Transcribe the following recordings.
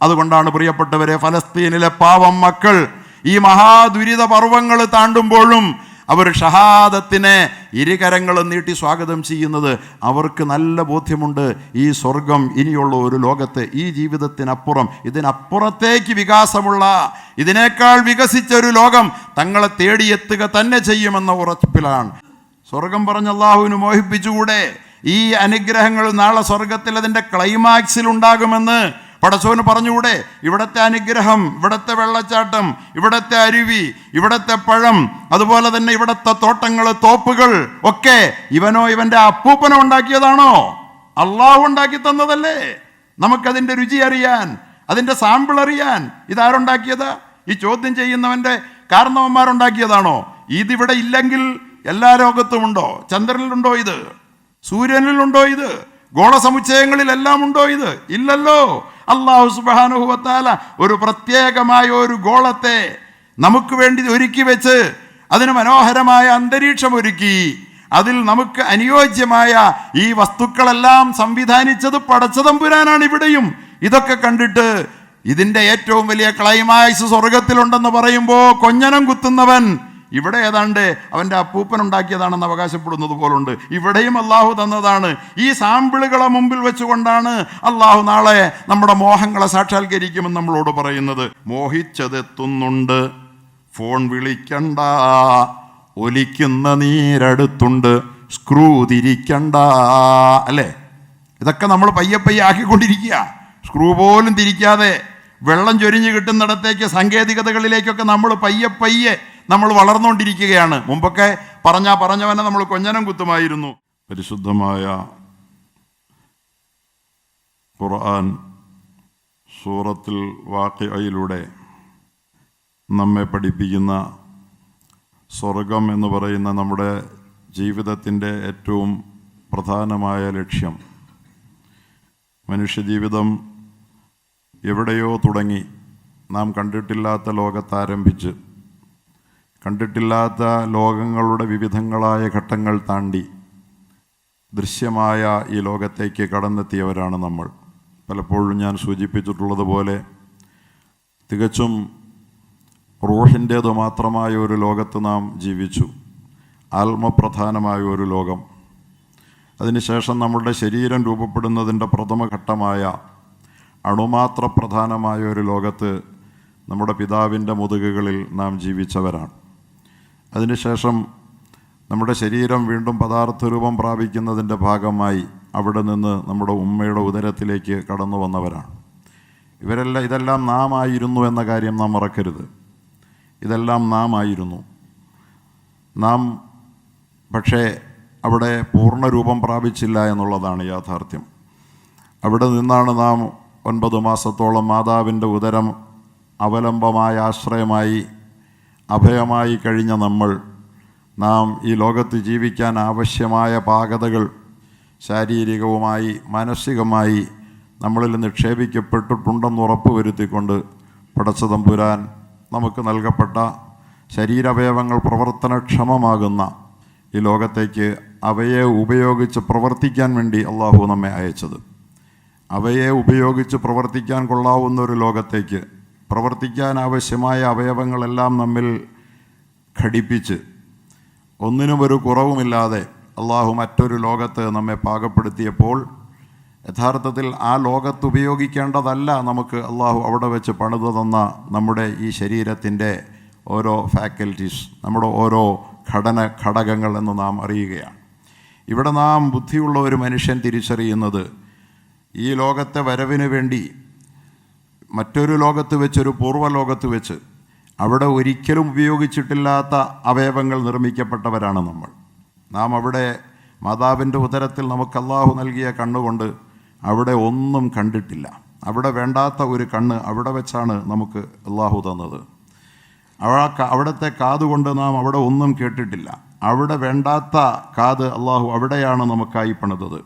അതുകൊണ്ടാണ് പ്രിയപ്പെട്ടവരെ, ഫലസ്തീനിലെ പാവം മക്കൾ ഈ മഹാദുരിത പർവ്വങ്ങൾ താണ്ടുമ്പോഴും അവർ ഷഹാദത്തിനെ ഇരുകരങ്ങളും നീട്ടി സ്വാഗതം ചെയ്യുന്നത്. അവർക്ക് നല്ല ബോധ്യമുണ്ട്, ഈ സ്വർഗം ഇനിയുള്ള ഒരു ലോകത്ത്, ഈ ജീവിതത്തിനപ്പുറം, ഇതിനപ്പുറത്തേക്ക് വികാസമുള്ള, ഇതിനേക്കാൾ വികസിച്ച ഒരു ലോകം തങ്ങളെ തേടിയെത്തുക തന്നെ ചെയ്യുമെന്ന ഉറപ്പിലാണ്. സ്വർഗം പറഞ്ഞ അള്ളാഹുവിന് മോഹിപ്പിച്ചുകൂടെ? ഈ അനുഗ്രഹങ്ങൾ നാളെ സ്വർഗത്തിൽ അതിൻ്റെ ക്ലൈമാക്സിൽ ഉണ്ടാകുമെന്ന് പടച്ചോന് പറഞ്ഞുകൂടെ? ഇവിടത്തെ അനുഗ്രഹം, ഇവിടത്തെ വെള്ളച്ചാട്ടം, ഇവിടത്തെ അരുവി, ഇവിടത്തെ പഴം, അതുപോലെ തന്നെ ഇവിടത്തെ തോട്ടങ്ങൾ, തോപ്പുകൾ ഒക്കെ ഇവനോ ഇവൻ്റെ അപ്പൂപ്പനോ ഉണ്ടാക്കിയതാണോ? അള്ളാഹു ഉണ്ടാക്കി തന്നതല്ലേ? നമുക്കതിൻ്റെ രുചി അറിയാൻ, അതിൻ്റെ സാമ്പിൾ അറിയാൻ ഇതാരുണ്ടാക്കിയതാ? ഈ ചോദ്യം ചെയ്യുന്നവൻ്റെ കാരണവന്മാരുണ്ടാക്കിയതാണോ? ഇതിവിടെ ഇല്ലെങ്കിൽ എല്ലാ ലോകത്തുമുണ്ടോ? ചന്ദ്രനിലുണ്ടോ ഇത്? സൂര്യനിലുണ്ടോ ഇത്? ഗോളസമുച്ചയങ്ങളിലെല്ലാം ഉണ്ടോ ഇത്? ഇല്ലല്ലോ. അല്ലാഹു സുബ്ഹാനഹു വ തആല ഒരു പ്രത്യേകമായ ഒരു ഗോളത്തെ നമുക്ക് വേണ്ടി ഒരുക്കി വെച്ച് അതിന് മനോഹരമായ അന്തരീക്ഷം ഒരുക്കി അതിൽ നമുക്ക് അനുയോജ്യമായ ഈ വസ്തുക്കളെല്ലാം സംവിധാനിച്ചത് പടച്ചതമ്പുരാനാണ്. ഇവിടെയും ഇതൊക്കെ കണ്ടിട്ട് ഇതിൻ്റെ ഏറ്റവും വലിയ ക്ലൈമാക്സ് സ്വർഗത്തിലുണ്ടെന്ന് പറയുമ്പോൾ കൊഞ്ഞനം കുത്തുന്നവൻ ഇവിടെ ഏതാണ്ട് അവൻ്റെ അപ്പൂപ്പൻ ഉണ്ടാക്കിയതാണെന്ന് അവകാശപ്പെടുന്നത് പോലുണ്ട്. ഇവിടെയും അള്ളാഹു തന്നതാണ്. ഈ സാമ്പിളുകളെ മുമ്പിൽ വെച്ചുകൊണ്ടാണ് അള്ളാഹു നാളെ നമ്മുടെ മോഹങ്ങളെ സാക്ഷാത്കരിക്കുമെന്ന് നമ്മളോട് പറയുന്നത്. മോഹിച്ചതെത്തുന്നുണ്ട്, ഫോൺ വിളിക്കണ്ട, ഒലിക്കുന്ന നീരടുത്തുണ്ട്, സ്ക്രൂ തിരിക്കണ്ട, അല്ലേ? ഇതൊക്കെ നമ്മൾ പയ്യെ പയ്യെ ആക്കിക്കൊണ്ടിരിക്കുക. സ്ക്രൂ പോലും തിരിക്കാതെ വെള്ളം ചൊരിഞ്ഞ് കിട്ടുന്നിടത്തേക്ക്, സാങ്കേതികതകളിലേക്കൊക്കെ നമ്മൾ പയ്യെ പയ്യെ നമ്മൾ വളർന്നുകൊണ്ടിരിക്കുകയാണ്. മുമ്പൊക്കെ പറഞ്ഞവനെ നമ്മൾ കൊഞ്ഞനം കുത്തുമായിരുന്നു. പരിശുദ്ധമായ ഖുർആൻ സൂറത്തുൽ വാഖിഅയിലൂടെ നമ്മെ പഠിപ്പിക്കുന്ന സ്വർഗം എന്ന് പറയുന്ന നമ്മുടെ ജീവിതത്തിൻ്റെ ഏറ്റവും പ്രധാനമായ ലക്ഷ്യം, മനുഷ്യജീവിതം എവിടെയോ തുടങ്ങി നാം കണ്ടിട്ടില്ലാത്ത ലോകത്താരംഭിച്ച് കണ്ടിട്ടില്ലാത്ത ലോകങ്ങളുടെ വിവിധങ്ങളായ ഘട്ടങ്ങൾ താണ്ടി ദൃശ്യമായ ഈ ലോകത്തേക്ക് കടന്നെത്തിയവരാണ് നമ്മൾ. പലപ്പോഴും ഞാൻ സൂചിപ്പിച്ചിട്ടുള്ളതുപോലെ തികച്ചും റൂഹിൻ്റേത് മാത്രമായ ഒരു ലോകത്ത് നാം ജീവിച്ചു, ആത്മപ്രധാനമായ ഒരു ലോകം. അതിനുശേഷം നമ്മുടെ ശരീരം രൂപപ്പെടുന്നതിൻ്റെ പ്രഥമഘട്ടമായ അണുമാത്ര പ്രധാനമായ ഒരു ലോകത്ത് നമ്മുടെ പിതാവിൻ്റെ മുതുകുകളിൽ നാം ജീവിച്ചവരാണ്. അതിനുശേഷം നമ്മുടെ ശരീരം വീണ്ടും പദാർത്ഥ രൂപം പ്രാപിക്കുന്നതിൻ്റെ ഭാഗമായി അവിടെ നിന്ന് നമ്മുടെ ഉമ്മയുടെ ഉദരത്തിലേക്ക് കടന്നു വന്നവരാണ്. ഇതെല്ലാം നാം ആയിരുന്നു എന്ന കാര്യം നാം മറക്കരുത്. ഇതെല്ലാം നാം ആയിരുന്നു. നാം പക്ഷേ അവിടെ പൂർണ്ണരൂപം പ്രാപിച്ചില്ല എന്നുള്ളതാണ് യാഥാർത്ഥ്യം. അവിടെ നിന്നാണ് നാം 9 മാസത്തോളം മാതാവിൻ്റെ ഉദരം അവലംബമായ, ആശ്രയമായി, അഭയമായി കഴിഞ്ഞ നാം ഈ ലോകത്ത് ജീവിക്കാൻ ആവശ്യമായ പാകതകൾ ശാരീരികവുമായി മാനസികമായി നമ്മളിൽ നിക്ഷേപിക്കപ്പെട്ടിട്ടുണ്ടെന്ന് ഉറപ്പുവരുത്തിക്കൊണ്ട് പടച്ചതമ്പുരാൻ നമുക്ക് നൽകപ്പെട്ട ശരീരാവയവങ്ങൾ പ്രവർത്തനക്ഷമമാകുന്ന ഈ ലോകത്തേക്ക് അവയെ ഉപയോഗിച്ച് പ്രവർത്തിക്കാൻ വേണ്ടി അള്ളാഹു നമ്മെ അയച്ചത്. അവയെ ഉപയോഗിച്ച് പ്രവർത്തിക്കാൻ കൊള്ളാവുന്ന ഒരു ലോകത്തേക്ക്, പ്രവർത്തിക്കാൻ ആവശ്യമായ അവയവങ്ങളെല്ലാം നമ്മിൽ ഘടിപ്പിച്ച് ഒന്നിനും ഒരു കുറവുമില്ലാതെ അള്ളാഹു മറ്റൊരു ലോകത്ത് നമ്മെ പാകപ്പെടുത്തിയപ്പോൾ യഥാർത്ഥത്തിൽ ആ ലോകത്ത് ഉപയോഗിക്കേണ്ടതല്ല നമുക്ക് അള്ളാഹു അവിടെ വെച്ച് പണിതു തന്ന നമ്മുടെ ഈ ശരീരത്തിൻ്റെ ഓരോ ഫാക്കൽറ്റീസ്, നമ്മുടെ ഓരോ ഘടകങ്ങൾ എന്ന് നാം അറിയുകയാണ്. ഇവിടെ നാം ബുദ്ധിയുള്ള ഒരു മനുഷ്യൻ തിരിച്ചറിയുന്നത് ഈ ലോകത്തെ വരവിന് വേണ്ടി മറ്റൊരു ലോകത്ത് വെച്ച്, ഒരു പൂർവ്വലോകത്ത് വെച്ച് അവിടെ ഒരിക്കലും ഉപയോഗിച്ചിട്ടില്ലാത്ത അവയവങ്ങൾ നിർമ്മിക്കപ്പെട്ടവരാണ് നാം അവിടെ മാതാവിൻ്റെ ഉദരത്തിൽ നമുക്ക് അള്ളാഹു നൽകിയ കണ്ണുകൊണ്ട് അവിടെ ഒന്നും കണ്ടിട്ടില്ല. അവിടെ വേണ്ടാത്ത ഒരു കണ്ണ് അവിടെ വെച്ചാണ് നമുക്ക് അള്ളാഹു തന്നത്. അവിടുത്തെ കാതുകൊണ്ട് നാം അവിടെ ഒന്നും കേട്ടിട്ടില്ല. അവിടെ വേണ്ടാത്ത കാത് അള്ളാഹു അവിടെയാണ് നമുക്കായി പണിതത്.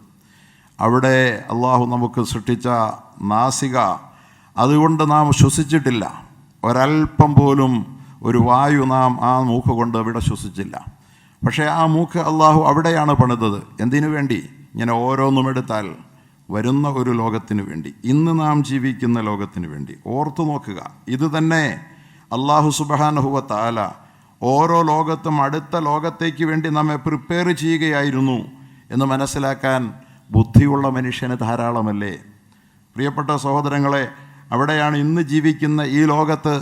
അവിടെ അള്ളാഹു നമുക്ക് സൃഷ്ടിച്ച നാസിക, അതുകൊണ്ട് നാം ശ്വസിച്ചിട്ടില്ല. ഒരൽപ്പം പോലും ഒരു വായു നാം ആ മൂക്ക് കൊണ്ട് അവിടെ ശ്വസിച്ചില്ല. പക്ഷേ ആ മൂക്ക് അള്ളാഹു അവിടെയാണ് പണിതത്. എന്തിനു വേണ്ടി? ഇങ്ങനെ ഓരോന്നും എടുത്താൽ വരുന്ന ഒരു ലോകത്തിന് വേണ്ടി, ഇന്ന് നാം ജീവിക്കുന്ന ലോകത്തിന് വേണ്ടി. ഓർത്തു നോക്കുക, ഇത് തന്നെ അല്ലാഹു സുബ്ഹാനഹു വ തആല ഓരോ ലോകത്തും അടുത്ത ലോകത്തേക്ക് വേണ്ടി നമ്മെ പ്രിപ്പയർ ചെയ്യുകയായിരുന്നു എന്ന് മനസ്സിലാക്കാൻ ബുദ്ധിയുള്ള മനുഷ്യന് ധാരാളമല്ലേ? പ്രിയപ്പെട്ട സഹോദരങ്ങളെ, അവിടെയാണ് ഇന്ന് ജീവിക്കുന്ന ഈ ലോകത്ത്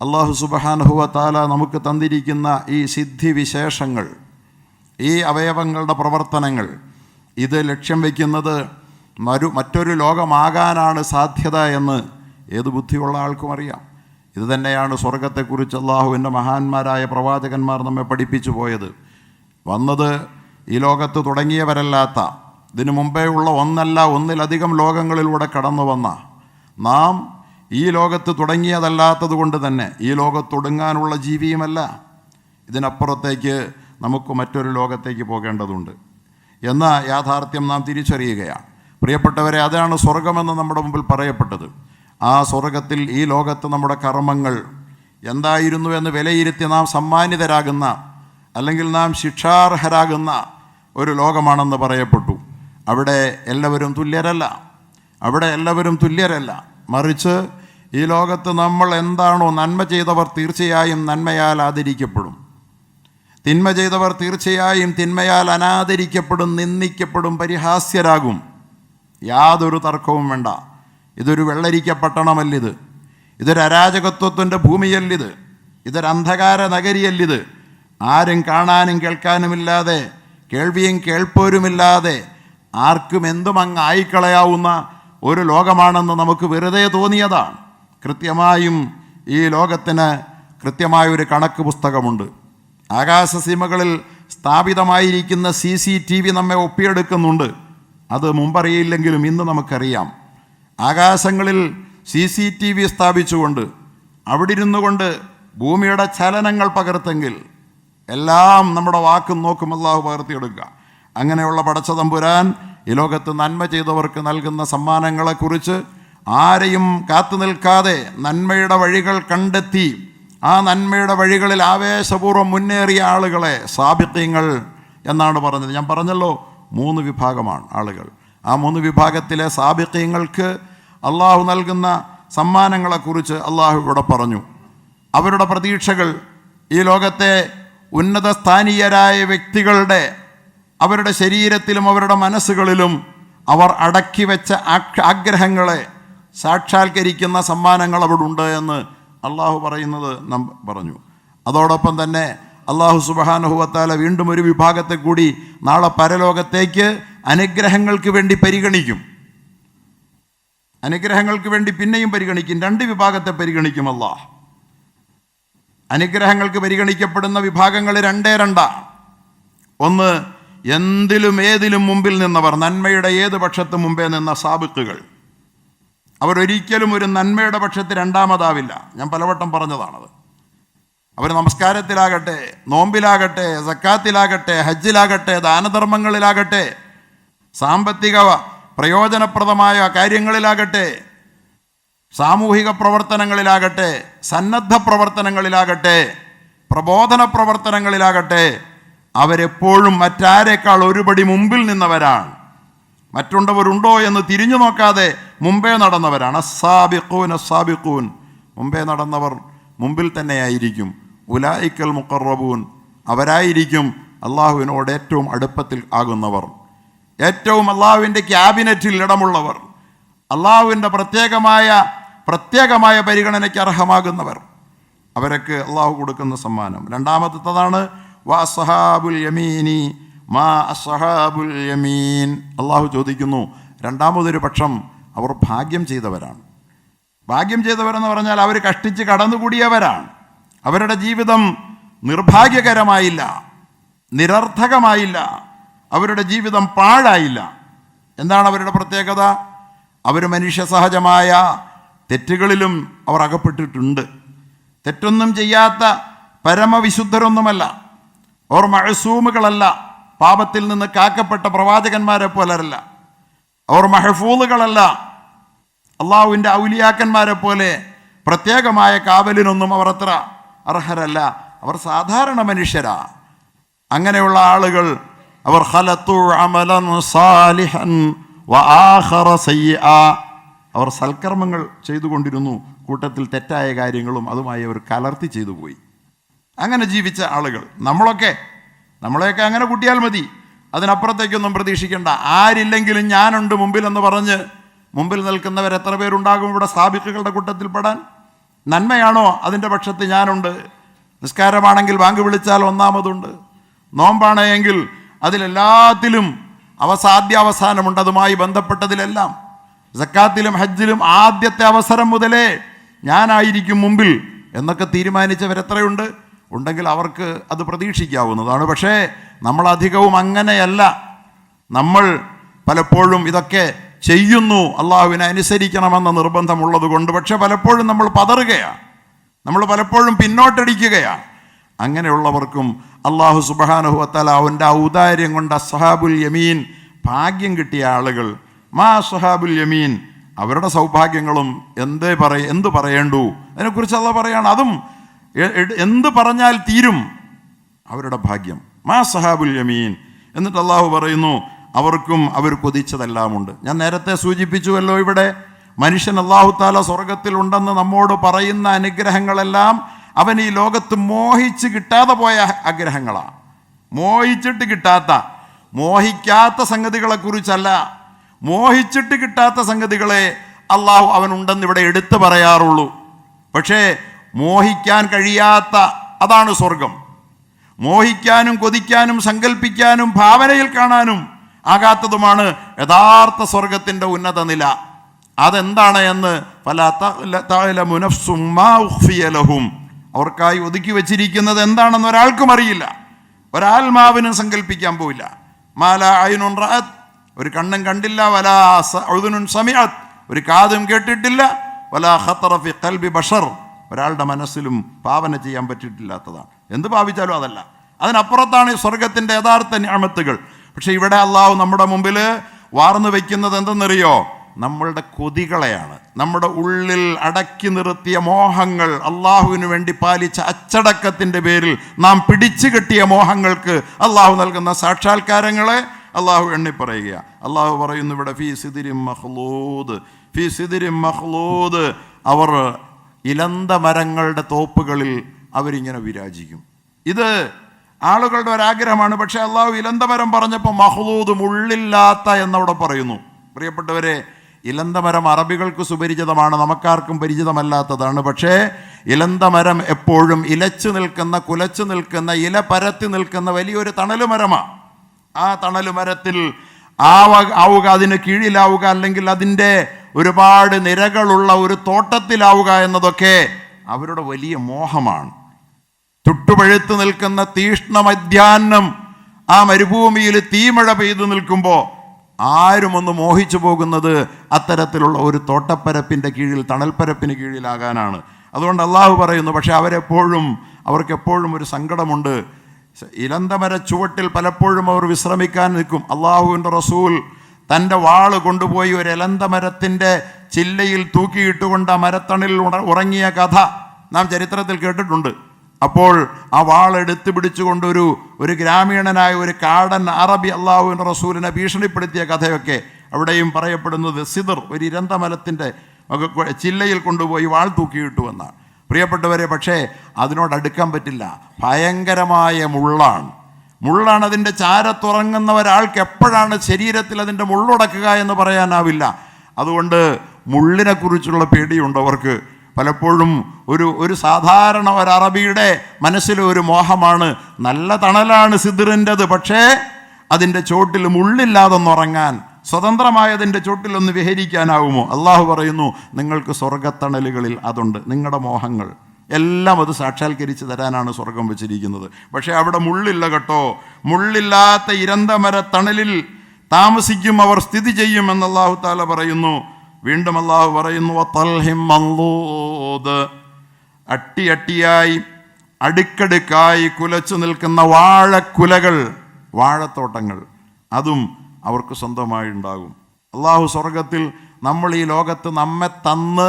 അല്ലാഹു സുബ്ഹാനഹു വ തആല നമുക്ക് തന്നിരിക്കുന്ന ഈ സിദ്ധിവിശേഷങ്ങൾ, ഈ അവയവങ്ങളുടെ പ്രവർത്തനങ്ങൾ, ഇത് ലക്ഷ്യം വയ്ക്കുന്നത് മറ്റൊരു ലോകമാകാനാണ് സാധ്യത എന്ന് ഏത് ബുദ്ധിയുള്ള ആൾക്കും അറിയാം. ഇത് തന്നെയാണ് സ്വർഗത്തെക്കുറിച്ച് അള്ളാഹുവിൻ്റെ മഹാന്മാരായ പ്രവാചകന്മാർ നമ്മെ പഠിപ്പിച്ചു പോയത്. വന്നത് ഈ ലോകത്ത് തുടങ്ങിയവരല്ലാത്ത, ഇതിനു മുമ്പേ ഉള്ള ഒന്നല്ല ഒന്നിലധികം ലോകങ്ങളിലൂടെ കടന്നു വന്ന നാം ഈ ലോകത്ത് തുടങ്ങിയതല്ലാത്തത് കൊണ്ട് തന്നെ ഈ ലോകത്തൊടുങ്ങാനുള്ള ജീവിയുമല്ല. ഇതിനപ്പുറത്തേക്ക് നമുക്ക് മറ്റൊരു ലോകത്തേക്ക് പോകേണ്ടതുണ്ട് എന്ന യാഥാർത്ഥ്യം നാം തിരിച്ചറിയുകയാണ്. പ്രിയപ്പെട്ടവരെ, അതാണ് സ്വർഗമെന്ന് നമ്മുടെ മുമ്പിൽ പറയപ്പെട്ടത്. ആ സ്വർഗത്തിൽ ഈ ലോകത്ത് നമ്മുടെ കർമ്മങ്ങൾ എന്തായിരുന്നു എന്ന് വിലയിരുത്തി നാം സമ്മാനിതരാകുന്ന, അല്ലെങ്കിൽ നാം ശിക്ഷാർഹരാകുന്ന ഒരു ലോകമാണെന്ന് പറയപ്പെട്ടു. അവിടെ എല്ലാവരും തുല്യരല്ല. മറിച്ച് ഈ ലോകത്ത് നമ്മൾ എന്താണോ നന്മ ചെയ്തവർ തീർച്ചയായും നന്മയാൽ ആദരിക്കപ്പെടും, തിന്മ ചെയ്തവർ തീർച്ചയായും തിന്മയാൽ അനാദരിക്കപ്പെടും, നിന്ദിക്കപ്പെടും, പരിഹാസ്യരാകും. യാതൊരു തർക്കവും വേണ്ട. ഇതൊരു വെള്ളരിക്ക പട്ടണമല്ലിത്, ഇതൊരു അരാജകത്വത്തിൻ്റെ ഭൂമിയല്ലിത്, ഇതൊരു അന്ധകാര നഗരിയല്ലിത്. ആരും കാണാനും കേൾക്കാനുമില്ലാതെ, കേൾവിയും കേൾപ്പോരുമില്ലാതെ ആർക്കും എന്തും അങ്ങ് ആയിക്കളയാവുന്ന ഒരു ലോകമാണെന്ന് നമുക്ക് വെറുതെ തോന്നിയതാണ്. കൃത്യമായും ഈ ലോകത്തിന് കൃത്യമായൊരു കണക്ക് പുസ്തകമുണ്ട്. ആകാശസീമകളിൽ സ്ഥാപിതമായിരിക്കുന്ന CCTV നമ്മെ ഒപ്പിയെടുക്കുന്നുണ്ട്. അത് മുമ്പറിയില്ലെങ്കിലും ഇന്ന് നമുക്കറിയാം. ആകാശങ്ങളിൽ CCTV സ്ഥാപിച്ചുകൊണ്ട് അവിടെ ഇരുന്നു കൊണ്ട് ഭൂമിയുടെ ചലനങ്ങൾ പകർത്തെങ്കിൽ എല്ലാം നമ്മുടെ വാക്കും നോക്കും അല്ലാഹു പകർത്തിയെടുക്കുക. അങ്ങനെയുള്ള പടച്ച തമ്പുരാൻ ഈ ലോകത്ത് നന്മ ചെയ്തവർക്ക് നൽകുന്ന സമ്മാനങ്ങളെക്കുറിച്ച് ആരെയും കാത്തു നിൽക്കാതെ നന്മയുടെ വഴികൾ കണ്ടെത്തി ആ നന്മയുടെ വഴികളിൽ ആവേശപൂർവ്വം മുന്നേറിയ ആളുകളെ സാബിഖീങ്ങൾ എന്നാണ് പറഞ്ഞത്. ഞാൻ പറഞ്ഞല്ലോ, 3 വിഭാഗമാണ് ആളുകൾ. ആ 3 വിഭാഗത്തിലെ സാബിഖീങ്ങൾക്ക് അള്ളാഹു നൽകുന്ന സമ്മാനങ്ങളെക്കുറിച്ച് അള്ളാഹു ഇവിടെ പറഞ്ഞു. അവരുടെ പ്രതീക്ഷകൾ ഈ ലോകത്തെ ഉന്നത സ്ഥാനീയരായ വ്യക്തികളുടെ അവരുടെ ശരീരത്തിലും അവരുടെ മനസ്സുകളിലും അവർ അടക്കി വെച്ച ആഗ്രഹങ്ങളെ സാക്ഷാത്കരിക്കുന്ന സമ്മാനങ്ങൾ അവിടെ ഉണ്ട് എന്ന് അള്ളാഹു പറയുന്നത് നാം പറഞ്ഞു. അതോടൊപ്പം തന്നെ അള്ളാഹു സുബ്ഹാനഹു വ തആല വീണ്ടും ഒരു വിഭാഗത്തെ കൂടി നാളെ പരലോകത്തേക്ക് അനുഗ്രഹങ്ങൾക്ക് വേണ്ടി പരിഗണിക്കും. അനുഗ്രഹങ്ങൾക്ക് വേണ്ടി പിന്നെയും പരിഗണിക്കും. 2 വിഭാഗത്തെ പരിഗണിക്കും അള്ളാഹ്. അനുഗ്രഹങ്ങൾക്ക് പരിഗണിക്കപ്പെടുന്ന വിഭാഗങ്ങൾ 2. ഒന്ന്, എന്തിലും ഏതിലും മുമ്പിൽ നിന്നവർ, നന്മയുടെ ഏത് പക്ഷത്ത് മുമ്പേ നിന്ന സാബിഖുകൾ. അവരൊരിക്കലും ഒരു നന്മയുടെ പക്ഷത്ത് രണ്ടാമതാവില്ല. ഞാൻ പലവട്ടം പറഞ്ഞതാണത്. അവർ നമസ്കാരത്തിലാകട്ടെ, നോമ്പിലാകട്ടെ, സക്കാത്തിലാകട്ടെ, ഹജ്ജിലാകട്ടെ, ദാനധർമ്മങ്ങളിലാകട്ടെ, സാമ്പത്തിക പ്രയോജനപ്രദമായ കാര്യങ്ങളിലാകട്ടെ, സാമൂഹിക പ്രവർത്തനങ്ങളിലാകട്ടെ, സന്നദ്ധ പ്രവർത്തനങ്ങളിലാകട്ടെ, പ്രബോധന പ്രവർത്തനങ്ങളിലാകട്ടെ, അവരെപ്പോഴും മറ്റാരേക്കാൾ ഒരുപടി മുമ്പിൽ നിന്നവരാണ്. മറ്റുണ്ടവരുണ്ടോ എന്ന് തിരിഞ്ഞു നോക്കാതെ മുമ്പേ നടന്നവരാണ്. അസ്സാബിഖൂൻ അസ്സാബിഖൂൻ, മുമ്പേ നടന്നവർ മുമ്പിൽ തന്നെയായിരിക്കും. ഉലായിക്കൽ മുഖറബൂൻ, അവരായിരിക്കും അള്ളാഹുവിനോട് ഏറ്റവും അടുപ്പത്തിൽ ആകുന്നവർ, ഏറ്റവും അള്ളാഹുവിൻ്റെ ക്യാബിനറ്റിൽ ഇടമുള്ളവർ, അള്ളാഹുവിൻ്റെ പ്രത്യേകമായ പരിഗണനയ്ക്ക് അർഹമാകുന്നവർ. അവരൊക്കെ അള്ളാഹു കൊടുക്കുന്ന സമ്മാനം. രണ്ടാമത്തേതാണ് വഅസ്ഹാബുൽ യമീനി മാ അസ്ഹാബുൽ യമീൻ. അള്ളാഹു ചോദിക്കുന്നു, രണ്ടാമതൊരു പക്ഷം അവർ ഭാഗ്യം ചെയ്തവരാണ്. ഭാഗ്യം ചെയ്തവരെന്ന് പറഞ്ഞാൽ അവർ കഷ്ടിച്ച് കടന്നുകൂടിയവരാണ്. അവരുടെ ജീവിതം നിർഭാഗ്യകരമായില്ല, നിരർത്ഥകമായില്ല, അവരുടെ ജീവിതം പാഴായില്ല. എന്താണ് അവരുടെ പ്രത്യേകത? അവർ മനുഷ്യ സഹജമായ തെറ്റുകളിലും അവർ അകപ്പെട്ടിട്ടുണ്ട്. തെറ്റൊന്നും ചെയ്യാത്ത പരമവിശുദ്ധരൊന്നുമല്ല, അവർ മഅസൂമുകളല്ല, പാപത്തിൽ നിന്ന് കാക്കപ്പെട്ട പ്രവാചകന്മാരെ പോലല്ല. അവർ മഹഫൂളുകളല്ല, അള്ളാഹുവിൻ്റെ ഔലിയാക്കന്മാരെ പോലെ പ്രത്യേകമായ കാവലിനൊന്നും അവർ അത്ര അർഹരല്ല. അവർ സാധാരണ മനുഷ്യരാ. അങ്ങനെയുള്ള ആളുകൾ അവർ ഖലത്തു അമലൻ സാലിഹൻ വആഖറ സയ്യിആ, അവർ സൽക്കർമ്മങ്ങൾ ചെയ്തുകൊണ്ടിരുന്നു, കൂട്ടത്തിൽ തെറ്റായ കാര്യങ്ങളും അതുമായി അവർ കലർത്തി ചെയ്തു പോയി. അങ്ങനെ ജീവിച്ച ആളുകൾ നമ്മളെയൊക്കെ അങ്ങനെ കൂട്ടിയാൽ മതി, അതിനപ്പുറത്തേക്കൊന്നും പ്രതീക്ഷിക്കേണ്ട. ആരില്ലെങ്കിലും ഞാനുണ്ട് മുമ്പിൽ എന്ന് പറഞ്ഞ് മുമ്പിൽ നിൽക്കുന്നവർ എത്ര പേരുണ്ടാകും ഇവിടെ സാബിക്കുകളുടെ കൂട്ടത്തിൽ പെടാൻ? നന്മയാണോ അതിൻ്റെ പക്ഷത്ത് ഞാനുണ്ട്. നിസ്കാരമാണെങ്കിൽ ബാങ്ക് വിളിച്ചാൽ ഒന്നാമതുണ്ട്. നോമ്പാണെങ്കിൽ അതിലെല്ലാത്തിലും അവസാനമുണ്ട്, അതുമായി ബന്ധപ്പെട്ടതിലെല്ലാം. സക്കാത്തിലും ഹജ്ജിലും ആദ്യത്തെ അവസരം മുതലേ ഞാനായിരിക്കും മുമ്പിൽ എന്നൊക്കെ തീരുമാനിച്ചവരെത്രയുണ്ട്? ഉണ്ടെങ്കിൽ അവർക്ക് അത് പ്രതീക്ഷിക്കാവുന്നതാണ്. പക്ഷേ നമ്മളധികവും അങ്ങനെയല്ല. നമ്മൾ പലപ്പോഴും ഇതൊക്കെ ചെയ്യുന്നു അള്ളാഹുവിനെ അനുസരിക്കണമെന്ന നിർബന്ധമുള്ളത് കൊണ്ട്, പക്ഷെ പലപ്പോഴും നമ്മൾ പതറുകയാണ്, നമ്മൾ പലപ്പോഴും പിന്നോട്ടടിക്കുകയാണ്. അങ്ങനെയുള്ളവർക്കും അള്ളാഹു സുബ്ഹാനഹു വ തആല അവൻ്റെ ഔദാര്യം കൊണ്ട് അസ്ഹാബുൽ യമീൻ, ഭാഗ്യം കിട്ടിയ ആളുകൾ, മാ അസ്ഹാബുൽ യമീൻ, അവരുടെ സൗഭാഗ്യങ്ങളും എന്ത് പറയേണ്ടു അതിനെക്കുറിച്ച് അള്ളാഹ് പറയാണ്. അതും എന്ത് പറഞ്ഞാൽ തീരും അവരുടെ ഭാഗ്യം, മാ അസ്ഹാബുൽ യമീൻ. എന്നിട്ട് അള്ളാഹു പറയുന്നു അവർക്കും അവർ കൊതിച്ചതെല്ലാമുണ്ട്. ഞാൻ നേരത്തെ സൂചിപ്പിച്ചുവല്ലോ, ഇവിടെ മനുഷ്യൻ അള്ളാഹു താല സ്വർഗത്തിൽ ഉണ്ടെന്ന് നമ്മോട് പറയുന്ന അനുഗ്രഹങ്ങളെല്ലാം അവൻ ഈ ലോകത്ത് മോഹിച്ച് കിട്ടാതെ പോയ ആഗ്രഹങ്ങളാണ്. മോഹിച്ചിട്ട് മോഹിക്കാത്ത സംഗതികളെക്കുറിച്ചല്ല, മോഹിച്ചിട്ട് കിട്ടാത്ത സംഗതികളെ അള്ളാഹു അവനുണ്ടെന്ന് ഇവിടെ എടുത്തു പറയാറുള്ളൂ. പക്ഷേ മോഹിക്കാൻ കഴിയാത്ത, അതാണ് സ്വർഗം. മോഹിക്കാനും കൊതിക്കാനും സങ്കല്പിക്കാനും ഭാവനയിൽ കാണാനും ആകാത്തതുമാണ് യഥാർത്ഥ സ്വർഗത്തിൻ്റെ ഉന്നത നില. അതെന്താണ് എന്ന് അവർക്കായി ഒതുക്കി വച്ചിരിക്കുന്നത് എന്താണെന്ന് ഒരാൾക്കും അറിയില്ല, ഒരാത്മാവിനും സങ്കല്പിക്കാൻ പോയില്ല. മാലാ ഐനുൻ റഅത്, ഒരു കണ്ണും കണ്ടില്ല, വലാ ഉദുനുൻ സമീഅത്, ഒരു കാതും കേട്ടിട്ടില്ല, വലാ ഖത്തറ ഫി ഖൽബി ബശർ, ഒരാളുടെ മനസ്സിലും ഭാവന ചെയ്യാൻ പറ്റിയിട്ടില്ലാത്തതാണ്. എന്ത് ഭാവിച്ചാലും അതല്ല, അതിനപ്പുറത്താണ് ഈ സ്വർഗത്തിൻ്റെ യഥാർത്ഥ നിഅമത്തുകൾ. പക്ഷെ ഇവിടെ അള്ളാഹു നമ്മുടെ മുമ്പിൽ വാർന്നു വയ്ക്കുന്നത് എന്തെന്നറിയോ? നമ്മളുടെ കൊതികളെയാണ്, നമ്മുടെ ഉള്ളിൽ അടക്കി നിർത്തിയ മോഹങ്ങൾ, അള്ളാഹുവിന് വേണ്ടി പാലിച്ച അച്ചടക്കത്തിൻ്റെ പേരിൽ നാം പിടിച്ചു കെട്ടിയ മോഹങ്ങൾക്ക് അള്ളാഹു നൽകുന്ന സാക്ഷാത്കാരങ്ങളെ അള്ളാഹു എണ്ണിപ്പറയുക. അള്ളാഹു പറയുന്നു ഇവിടെ ഫീ സിദ്രിൻ മഖ്ലൂദ്, ഫീ സിദ്രിൻ മഖ്ലൂദ്, അവർ ഇലന്ത മരങ്ങളുടെ തോപ്പുകളിൽ അവരിങ്ങനെ വിരാജിക്കും. ഇത് ആളുകളുടെ ഒരാഗ്രഹമാണ്. പക്ഷേ അള്ളാഹു ഇലന്തമരം പറഞ്ഞപ്പോൾ മഖ്ലൂദ്, മുള്ളില്ലാത്ത എന്നവിടെ പറയുന്നു. പ്രിയപ്പെട്ടവരെ, ഇലന്തമരം അറബികൾക്ക് സുപരിചിതമാണ്, നമുക്കാർക്കും പരിചിതമല്ലാത്തതാണ്. പക്ഷേ ഇലന്തമരം എപ്പോഴും ഇലച്ചു നിൽക്കുന്ന, കുലച്ചു നിൽക്കുന്ന, ഇല പരത്തി നിൽക്കുന്ന വലിയൊരു തണലുമരമാണ്. ആ തണലുമരത്തിൽ ആവുക, അതിന് കീഴിലാവുക, അല്ലെങ്കിൽ അതിൻ്റെ ഒരുപാട് നിരകളുള്ള ഒരു തോട്ടത്തിലാവുക എന്നതൊക്കെ അവരുടെ വലിയ മോഹമാണ്. ചുട്ടുപഴുത്ത് നിൽക്കുന്ന തീഷ്ണ മധ്യാഹ്നം ആ മരുഭൂമിയിൽ തീമഴ പെയ്തു നിൽക്കുമ്പോൾ ആരും ഒന്ന് മോഹിച്ചു പോകുന്നത് അത്തരത്തിലുള്ള ഒരു തോട്ടപ്പരപ്പിൻ്റെ കീഴിൽ, തണൽപ്പരപ്പിന് കീഴിലാകാനാണ്. അതുകൊണ്ട് അള്ളാഹു പറയുന്നു, പക്ഷെ അവർക്കെപ്പോഴും ഒരു സങ്കടമുണ്ട്. ഇലന്തമര ചുവട്ടിൽ പലപ്പോഴും അവർ വിശ്രമിക്കാൻ നിൽക്കും. അള്ളാഹുവിൻ്റെ റസൂൽ തൻ്റെ വാള് കൊണ്ടുപോയി ഒരു ഇലന്തമരത്തിൻ്റെ ചില്ലയിൽ തൂക്കിയിട്ടുകൊണ്ട് ആ മരത്തണിൽ ഉറങ്ങിയ കഥ നാം ചരിത്രത്തിൽ കേട്ടിട്ടുണ്ട്. അപ്പോൾ ആ വാളെടുത്ത് പിടിച്ചുകൊണ്ട് ഒരു ഗ്രാമീണനായ ഒരു കാടൻ അറബി അള്ളാഹുവിൻ്റെ റസൂലിനെ ഭീഷണിപ്പെടുത്തിയ കഥയൊക്കെ അവിടെയും പറയപ്പെടുന്നത് സിദർ, ഒരു ഇരന്തമരത്തിൻ്റെ ചില്ലയിൽ കൊണ്ടുപോയി വാൾ തൂക്കിയിട്ടു എന്നാണ്. പ്രിയപ്പെട്ടവരെ, പക്ഷേ അതിനോടടുക്കാൻ പറ്റില്ല, ഭയങ്കരമായ മുള്ളാണ്. അതിൻ്റെ ചാരത്തുറങ്ങുന്ന ഒരാൾക്ക് എപ്പോഴാണ് ശരീരത്തിൽ അതിൻ്റെ മുള്ളുടക്കുക എന്ന് പറയാനാവില്ല. അതുകൊണ്ട് മുള്ളിനെക്കുറിച്ചുള്ള പേടിയുണ്ട് അവർക്ക്. പലപ്പോഴും ഒരു സാധാരണ ഒരു അറബിയുടെ മനസ്സിലെ ഒരു മോഹമാണ്, നല്ല തണലാണ് സിദ്റിൻ്റെത്, പക്ഷേ അതിൻ്റെ ചോട്ടിൽ മുള്ളില്ലാതൊന്നുറങ്ങാൻ, സ്വതന്ത്രമായതിൻ്റെ ചോട്ടിലൊന്ന് വിഹരിക്കാനാവുമോ? അള്ളാഹു പറയുന്നു, നിങ്ങൾക്ക് സ്വർഗത്തണലുകളിൽ അതുണ്ട്. നിങ്ങളുടെ മോഹങ്ങൾ എല്ലാം അത് സാക്ഷാത്കരിച്ച് തരാനാണ് സ്വർഗം വെച്ചിരിക്കുന്നത്. പക്ഷേ അവിടെ മുള്ളില്ല കേട്ടോ. മുള്ളില്ലാത്ത ഇരന്തമര തണലിൽ താമസിക്കും അവർ, സ്ഥിതി ചെയ്യുമെന്ന് അള്ളാഹു താല പറയുന്നു. വീണ്ടും അള്ളാഹു പറയുന്നു, വതൽഹിം മൻളൂദ്, അട്ടിയായി അടുക്കടുക്കായി കുലച്ചു നിൽക്കുന്ന വാഴക്കുലകൾ, വാഴത്തോട്ടങ്ങൾ, അതും അവർക്ക് സ്വന്തമായി ഉണ്ടാകും. അള്ളാഹു സ്വർഗത്തിൽ നമ്മൾ ഈ ലോകത്ത് നമ്മെ തന്ന്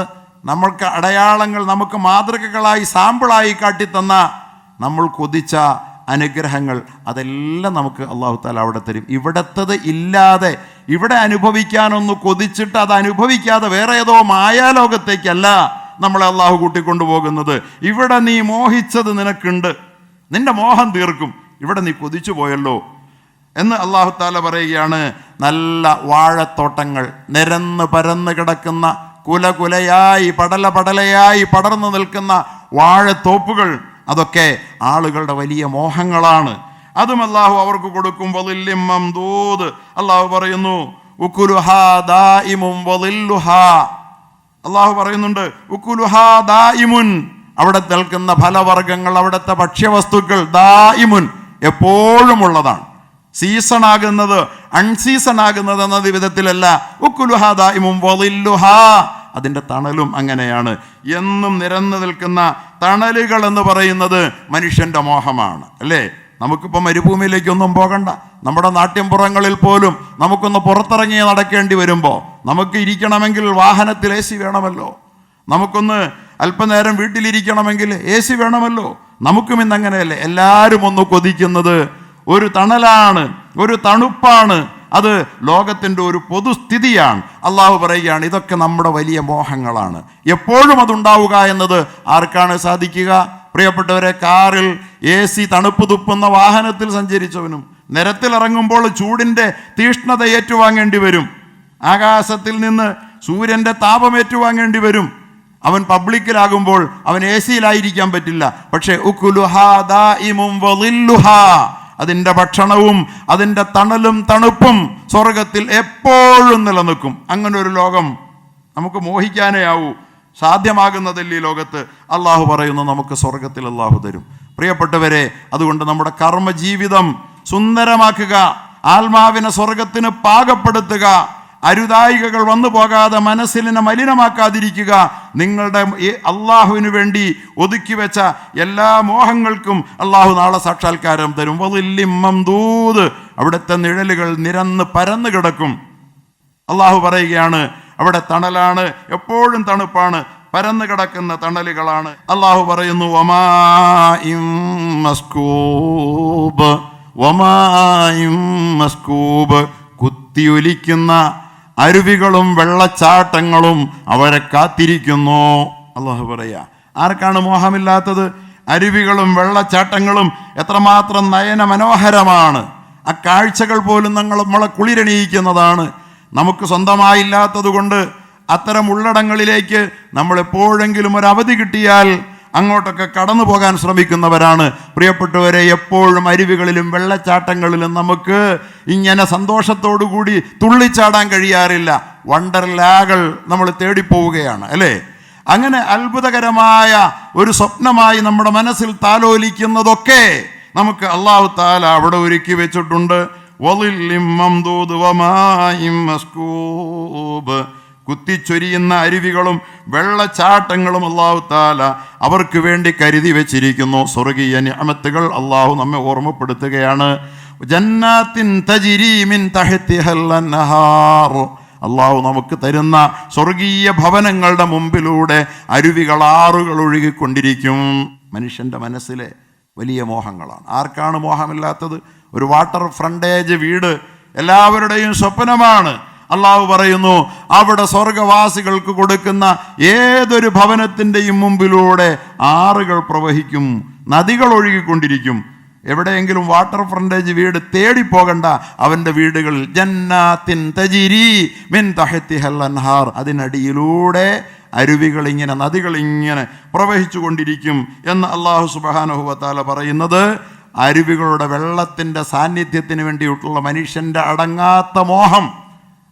നമ്മൾക്ക് അടയാളങ്ങൾ, നമുക്ക് മാതൃകകളായി സാമ്പിളായി കാട്ടിത്തന്ന നമ്മൾ കൊതിച്ച അനുഗ്രഹങ്ങൾ, അതെല്ലാം നമുക്ക് അള്ളാഹു താല അവിടെ തരും. ഇവിടത്തത് ഇല്ലാതെ ഇവിടെ അനുഭവിക്കാനൊന്ന് കൊതിച്ചിട്ട് അത് അനുഭവിക്കാതെ വേറെ ഏതോ മായാലോകത്തേക്കല്ല നമ്മളെ അള്ളാഹു കൂട്ടിക്കൊണ്ടുപോകുന്നത്. ഇവിടെ നീ മോഹിച്ചത് നിനക്കുണ്ട്, നിന്റെ മോഹം തീർക്കും, ഇവിടെ നീ കൊതിച്ചു പോയല്ലോ എന്ന് അള്ളാഹു താല പറയുകയാണ്. നല്ല വാഴത്തോട്ടങ്ങൾ, നിരന്ന് പരന്ന് കിടക്കുന്ന കുലകുലയായി പടലയായി പടർന്നു നിൽക്കുന്ന വാഴത്തോപ്പുകൾ, അതൊക്കെ ആളുകളുടെ വലിയ മോഹങ്ങളാണ്. അതും അള്ളാഹു അവർക്ക് കൊടുക്കും. വളില്ലിൻ മംദൂദ്, അള്ളാഹു പറയുന്നു ഉകുലുഹാ ദായിമുൻ വളില്ലുഹാ, അള്ളാഹു പറയുന്നുണ്ട് ഉകുലുഹാ ദായിമുൻ, അവിടെ നിൽക്കുന്ന ഫലവർഗ്ഗങ്ങൾ, അവിടുത്തെ ഭക്ഷ്യവസ്തുക്കൾ ദായിമുൻ, എപ്പോഴും ഉള്ളതാണ്. സീസൺ ആകുന്നത് അൺസീസൺ ആകുന്നത് എന്ന വിധത്തിലല്ല. ഉകുലുഹാ ദായിമുൻ വളില്ലുഹാ, അതിൻ്റെ തണലും അങ്ങനെയാണ്. എന്നും നിരന്നു നിൽക്കുന്ന തണലുകൾ എന്ന് പറയുന്നത് മനുഷ്യൻ്റെ മോഹമാണ്, അല്ലേ? നമുക്കിപ്പോൾ മരുഭൂമിയിലേക്കൊന്നും പോകണ്ട. നമ്മുടെ നാട്യംപുറങ്ങളിൽ പോലും നമുക്കൊന്ന് പുറത്തിറങ്ങി നടക്കേണ്ടി വരുമ്പോൾ നമുക്ക് ഇരിക്കണമെങ്കിൽ വാഹനത്തിൽ AC വേണമല്ലോ, നമുക്കൊന്ന് അല്പനേരം വീട്ടിലിരിക്കണമെങ്കിൽ AC വേണമല്ലോ. നമുക്കും ഇന്നങ്ങനെയല്ലേ? എല്ലാവരും ഒന്ന് കൊതിക്കുന്നത് ഒരു തണലാണ്, ഒരു തണുപ്പാണ്. അത് ലോകത്തിൻ്റെ ഒരു പൊതുസ്ഥിതിയാണ്. അള്ളാഹു പറയുകയാണ് ഇതൊക്കെ നമ്മുടെ വലിയ മോഹങ്ങളാണ്. എപ്പോഴും അതുണ്ടാവുക എന്നത് ആർക്കാണ് സാധിക്കുക? പ്രിയപ്പെട്ടവരെ, കാറിൽ AC തണുപ്പ് തുപ്പുന്ന വാഹനത്തിൽ സഞ്ചരിച്ചവനും നിരത്തിലിറങ്ങുമ്പോൾ ചൂടിൻ്റെ തീഷ്ണത ഏറ്റുവാങ്ങേണ്ടി വരും. ആകാശത്തിൽ നിന്ന് സൂര്യൻ്റെ താപം ഏറ്റുവാങ്ങേണ്ടി വരും. അവൻ പബ്ലിക്കിലാകുമ്പോൾ അവൻ AC-യിലായിരിക്കാൻ പറ്റില്ല. പക്ഷേ ഉകുലുഹാ ദായിമുൻ വളില്ലുഹാ, അതിൻ്റെ ഭക്ഷണവും അതിൻ്റെ തണലും തണുപ്പും സ്വർഗത്തിൽ എപ്പോഴും നിലനിൽക്കും. അങ്ങനെ ഒരു ലോകം നമുക്ക് മോഹിക്കാനേ ആവൂ. സാധ്യമാകുന്നതല്ല ഈ ലോകത്ത്. അള്ളാഹു പറയുന്നു നമുക്ക് സ്വർഗത്തിൽ അള്ളാഹു തരും. പ്രിയപ്പെട്ടവരെ, അതുകൊണ്ട് നമ്മുടെ കർമ്മജീവിതം സുന്ദരമാക്കുക, ആത്മാവിനെ സ്വർഗത്തിന് പാകപ്പെടുത്തുക, അരുതായികകൾ വന്നു പോകാതെ മനസ്സിനെ മലിനമാക്കാതിരിക്കുക. നിങ്ങളുടെ അള്ളാഹുവിന് വേണ്ടി ഒതുക്കി വെച്ച എല്ലാ മോഹങ്ങൾക്കും അള്ളാഹു നാളെ സാക്ഷാത്കാരം തരും. വളില്ലിൻ മംദൂദ്, അവിടുത്തെ നിഴലുകൾ നിരന്ന് പരന്നു കിടക്കും. അള്ളാഹു പറയുകയാണ് അവിടെ തണലാണ്, എപ്പോഴും തണുപ്പാണ്, പരന്നു കിടക്കുന്ന തണലുകളാണ്. അള്ളാഹു പറയുന്നു വമാഇൻ മസ്കൂബ്, വമാഇൻ മസ്കൂബ്, കുത്തിയൊലിക്കുന്ന അരുവികളും വെള്ളച്ചാട്ടങ്ങളും അവരെ കാത്തിരിക്കുന്നു. അള്ളാഹു പറയാ, ആർക്കാണ് മോഹമില്ലാത്തത്? അരുവികളും വെള്ളച്ചാട്ടങ്ങളും എത്രമാത്രം നയന മനോഹരമാണ്. ആ കാഴ്ചകൾ പോലും നമ്മളെ കുളിരണിയിക്കുന്നതാണ്. നമുക്ക് സ്വന്തമായില്ലാത്തത് കൊണ്ട് അത്തരം ഉള്ളടങ്ങളിലേക്ക് നമ്മൾ എപ്പോഴെങ്കിലും ഒരു അവധി കിട്ടിയാൽ അങ്ങോട്ടൊക്കെ കടന്നു പോകാൻ ശ്രമിക്കുന്നവരാണ്. പ്രിയപ്പെട്ടവരെ, എപ്പോഴും അരുവികളിലും വെള്ളച്ചാട്ടങ്ങളിലും നമുക്ക് ഇങ്ങനെ സന്തോഷത്തോടു കൂടി തുള്ളിച്ചാടാൻ കഴിയാറില്ല. വണ്ടർലാകൾ നമ്മൾ തേടിപ്പോവുകയാണ്, അല്ലേ? അങ്ങനെ അത്ഭുതകരമായ ഒരു സ്വപ്നമായി നമ്മുടെ മനസ്സിൽ താലോലിക്കുന്നതൊക്കെ നമുക്ക് അല്ലാഹു തആല അവിടെ ഒരുക്കി വെച്ചിട്ടുണ്ട്. വളില്ലിൻ മംദൂദ് വമാഇൻ മസ്കൂബ്, കുത്തിച്ചൊരിയുന്ന അരുവികളും വെള്ളച്ചാട്ടങ്ങളും അല്ലാഹു തആല അവർക്ക് വേണ്ടി കരുതി വെച്ചിരിക്കുന്നു. സ്വർഗീയ നിഅമത്തുകൾ അല്ലാഹു നമ്മെ ഓർമ്മപ്പെടുത്തുകയാണ്. ജന്നാത്തിൻ തജ്രി മിൻ തഹ്തിഹൽ അൻഹാർ, അല്ലാഹു നമുക്ക് തരുന്ന സ്വർഗീയ ഭവനങ്ങളുടെ മുമ്പിലൂടെ അരുവികൾ, ആറുകൾ ഒഴുകിക്കൊണ്ടിരിക്കും. മനുഷ്യൻ്റെ മനസ്സിലെ വലിയ മോഹങ്ങളാണ്. ആർക്കാണ് മോഹമില്ലാത്തത്? ഒരു വാട്ടർ ഫ്രണ്ടേജ് വീട് എല്ലാവരുടെയും സ്വപ്നമാണ്. അള്ളാഹു പറയുന്നു അവിടെ സ്വർഗവാസികൾക്ക് കൊടുക്കുന്ന ഏതൊരു ഭവനത്തിൻ്റെയും മുമ്പിലൂടെ ആറുകൾ പ്രവഹിക്കും, നദികൾ ഒഴുകിക്കൊണ്ടിരിക്കും. എവിടെയെങ്കിലും വാട്ടർ ഫ്രണ്ടേജ് വീട് തേടിപ്പോകണ്ട. അവൻ്റെ വീടുകളിൽ ജന്നാത്തിൻ തജ്രി മിൻ തഹ്തിഹൽ അൻഹാർ, അതിനടിയിലൂടെ അരുവികൾ ഇങ്ങനെ, നദികൾ ഇങ്ങനെ പ്രവഹിച്ചു കൊണ്ടിരിക്കും എന്ന് അല്ലാഹു സുബ്ഹാനഹു വ തആല പറയുന്നത് അരുവികളുടെ വെള്ളത്തിൻ്റെ സാന്നിധ്യത്തിന് വേണ്ടിയിട്ടുള്ള മനുഷ്യൻ്റെ അടങ്ങാത്ത മോഹം,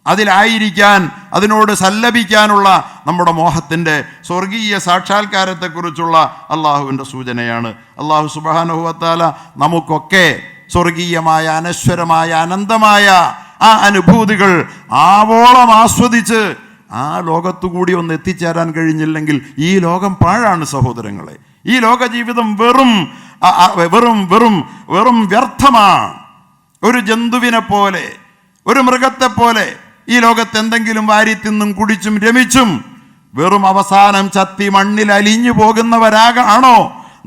അതിലായിരിക്കാൻ, അതിനോട് സല്ലപിക്കാനുള്ള നമ്മുടെ മോഹത്തിൻ്റെ സ്വർഗീയ സാക്ഷാത്കാരത്തെക്കുറിച്ചുള്ള അള്ളാഹുവിൻ്റെ സൂചനയാണ്. അള്ളാഹു സുബ്ഹാനഹു വ തആല നമുക്കൊക്കെ സ്വർഗീയമായ, അനശ്വരമായ, അനന്തമായ ആ അനുഭൂതികൾ ആവോളം ആസ്വദിച്ച് ആ ലോകത്തുകൂടി ഒന്ന് എത്തിച്ചേരാൻ കഴിഞ്ഞില്ലെങ്കിൽ ഈ ലോകം പാഴാണ് സഹോദരങ്ങളെ. ഈ ലോക ജീവിതം വെറും വെറും വെറും വെറും വ്യർത്ഥമാണ്. ഒരു ജന്തുവിനെ പോലെ, ഒരു മൃഗത്തെ പോലെ ഈ ലോകത്ത് എന്തെങ്കിലും വാരി തിന്നും കുടിച്ചും രമിച്ചും വെറും അവസാനം ചത്തി മണ്ണിൽ അലിഞ്ഞു പോകുന്നവരാണോ